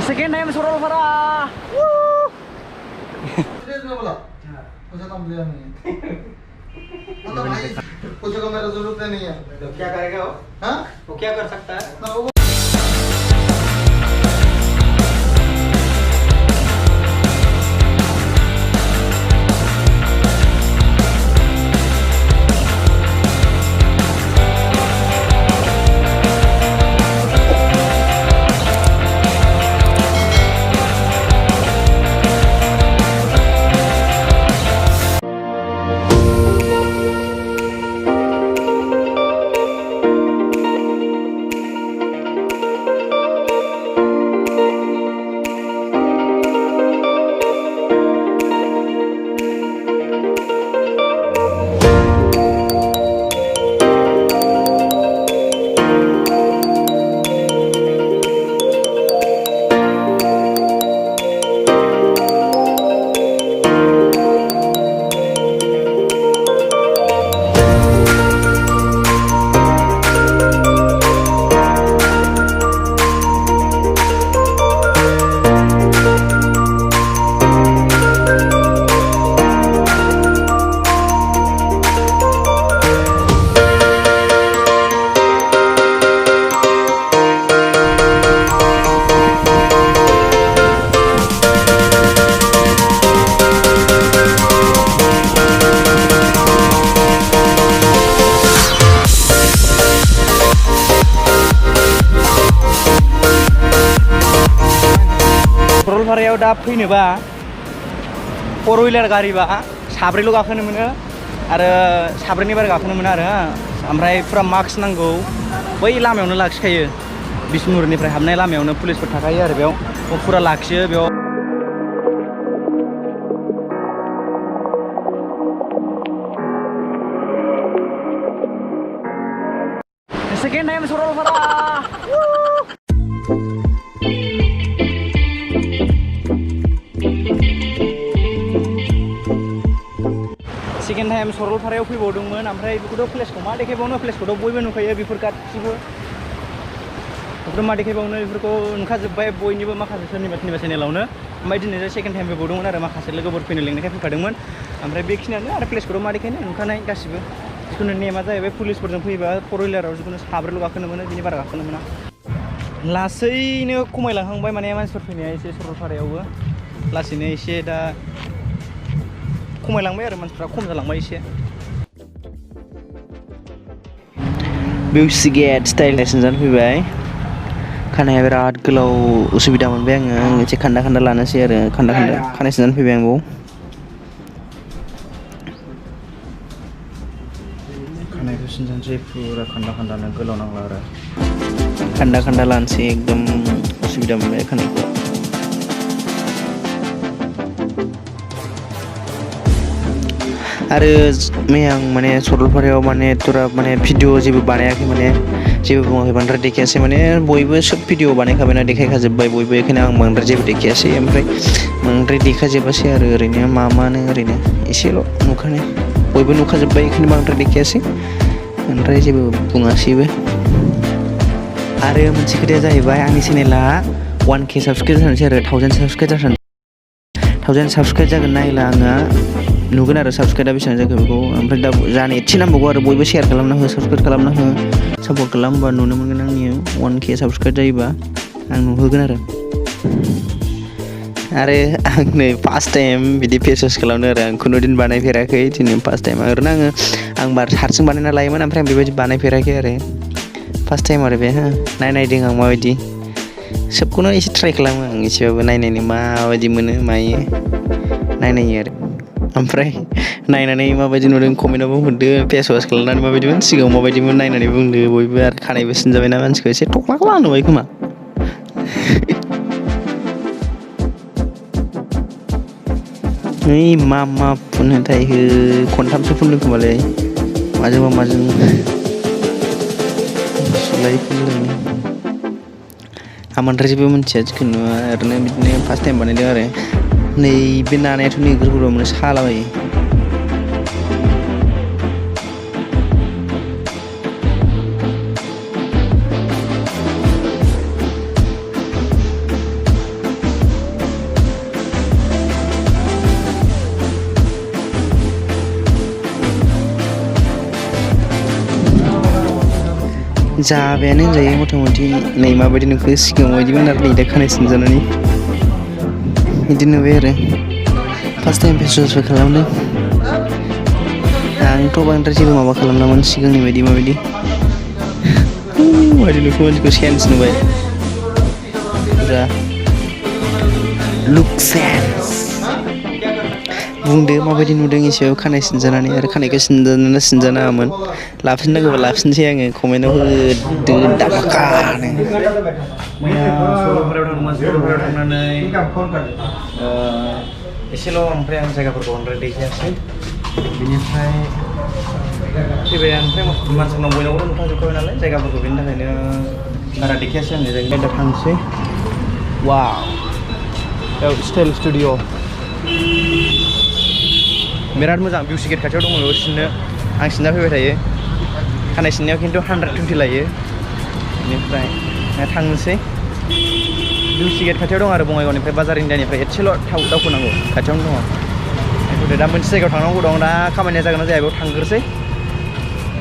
Second time Saralpara बोला पैसा कम लिया नहीं मतलब भाई कुछ को मेरा जरूरत नहीं है तो क्या करेगा वो? हाँ वो क्या कर सकता है? ना वो सरलपारायाव दा फैनोबा 4 व्हीलर गारिबा साब्रैल' गाखोनो मोनो आरो साब्रैनि बारा गाखोनो मोना आरो ओमफ्राय पुरा मास्क नांगौ बै लामायावनो लाखिखायो बिष्णुपुरनिफ्राय हाबनाय लामायावनो पुलिसफोर थाखायो आरो बेयाव पुरा लाखियो बेयाव second time Saralpara second time सरलपारायाव फैबावदोंमोन ओमफ्राय बेखौथ' फ्लेसखौ मा देखायबावनो फ्लेसखौथ' बयबो नुखायो बेफोर गासिबो बेफोर मा देखायबावनो बेफोरखौ नुखाजोब्बाय बयनिबो माखासे सोरनिबा चेनेलावनो ओमफ्राय दिनै सेकेंड टाइम फैबावदोंमोन आरो माखासे लोगोफोर फैनो लिंनायखाय फैफादोंमोन ओमफ्राय बेखिनियानो आरो फ्लेसखौथ' मा देखायनो नुखानाय गासिबो जिखुनु नेमा जाहैबाय पुलिसफोरजों फैबा 4 व्हीलाराव जिखुनु साब्रैल' गाखोनो मोनो बिनि बारा गाखोनो मोना लासैनो खमायलांहांबाय माने मानसिफोर फैनाया एसे सरलपारायावबो लासैनो एसे दा खमायलांबाय आरो मानसिफ्रा खम जालांबाय एसे मिउजिक गेट स्टाइल लेसन जानो फैबाय खानाया बिराद गोलाव उसुबिदा मोनबाय आङो एसे खान्दा खान्दा लानोसै आरो खान्दा खानाय सिनजानो फैबाय आं बाव खानायखौ सिनजानोसै पुरा खान्दा खान्दानो गोलाव नांला आरो खान्दा खान्दा लानोसै एकदम उसुबिदा मोनबाय खानायखौ आरो मैया आं माने सरलपारायाव माने थरा माने भिडिअ जेबो बानायाखै माने जेबो बुङाखै बांद्राय देखायासै माने बयबो सब भिडिअ बानायखाबायना देखायखाजोब्बाय बयबो बेखायनो आं बांद्राय जेबो देखायासै ओमफ्राय बांद्राय देखाजोबासै आरो ओरैनो मानो ओरैनो एसेल' नुखानाय बयबो नुखाजोब्बाय बेखायनो बांद्राय देखायासै बांद्राय जेबो बुङासैबो आरो मोनसे खोथाया जाहैबाय आंनि चेनेला 1K साबसक्राइब जानोसै आरो 1000 साबसक्राइब जागोन 1000 साबसक्राइब जागोन नायला आङो नुगोन आरो साबसक्राइबा बेसेबां जाखो बेखौ ओमफ्राय दा जानो एसे नांबावगौ आरो बयबो शेयार खालामना हो साबसक्राइब खालामना हो सापर्ट खालामबा नुनो मोनगोन आंनि 1K साबसक्राइब जायोबा आं नुहोगोन आरो आं नै फार्स्ट टाइम बिदि फेस वास खालामनो आरो आं खुनु दिन बानायफेराखै दिनै फार्स्ट टाइम ओरैनो आं हारसिं बानायना लायोमोन ओमफ्राय आं बेबायदि बानायफेराखै आरो फार्स्ट टाइम आरो बे नायदों आं माबायदि सबखौनो एसे ट्राइ खालामो आं एसेबाबो नायनायनि माबायदि मोनो मायो नायनायो आरो ओमफ्राय नायनानै माबायदि नुदों कमेन्टआवबो हरदो फेस वास खालामनानै माबायदिमोन सिगाङाव माबायदिमोन नायनानै बुंदो बयबो आरो खानायबो सिनजाबायना मानसिखौ एसे थख्लाखौ लानुबाय खोमा नै मा फुनहोथाय हो खनथामसो फुनदों खोमालै माजोंबा माजों सोलाय फुनदों आं बांद्राय जेबो मिन्थिया जिखुनु ओरैनो बिदिनो फार्स्ट टाइम बानायदों आरो नै बे नानायाथ' नै गोरबोराव मोनो सालाबायो जाबायानो होनजायो मथा मथि नै माबायदि नुखो सिगाङाव बायदिमोन आरो नै दा खानाय सिनजानानै बिदि नुबाय आरो फार्स्ट टाइम फेस वासबो खालामदों आंथ' बांद्राय जेबो माबा खालामनामोन सिगांनि बायदि माबायदि माबायदि नुखो मानसिखौ सेन्स नुबाय पुरा लुक सेन्स बुंदो माबायदि नुदों एसेबाबो खानाय सिनजानानै आरो खानायखौ सिनजाना सिनजानाङामोन लाफिननांगौबा लाफिनसै आङो कमेन्टआव होदो दामाकानो मैया सरलपारायाव थांदोंमोन सरलपारायाव थांनानै एसेल' ओमफ्राय आं जायगाफोरखौ बांद्राय देखायासै बिनिफ्राय फैबाय ओमफ्राय मानसिफोरनाव बयनावबो नुखाजोबखाबाय नालाय जायगाफोरखौ बेनि थाखायनो बारा देखायासै आङो जायगायाव दा थांसै वाव स्टाइल स्टुडिअ बिराद मोजां भिउ सिगेट खाथियाव दङ बेयाव सिननो आं सिनना फैबाय थायो खानाय सिननायाव खिन्थु 120 लायो बेनिफ्राय थांनोसै भिउ सिगेट खाथियाव दं आरो बङाइगावनिफ्राय बाजार इन्डियानिफ्राय एसेल' दावखोनांगौ खाथियावनो दङ दा मोनसे जायगायाव थांनांगौ दं दा खामानिया जागोन ना जाया बेयाव थांग्रोसै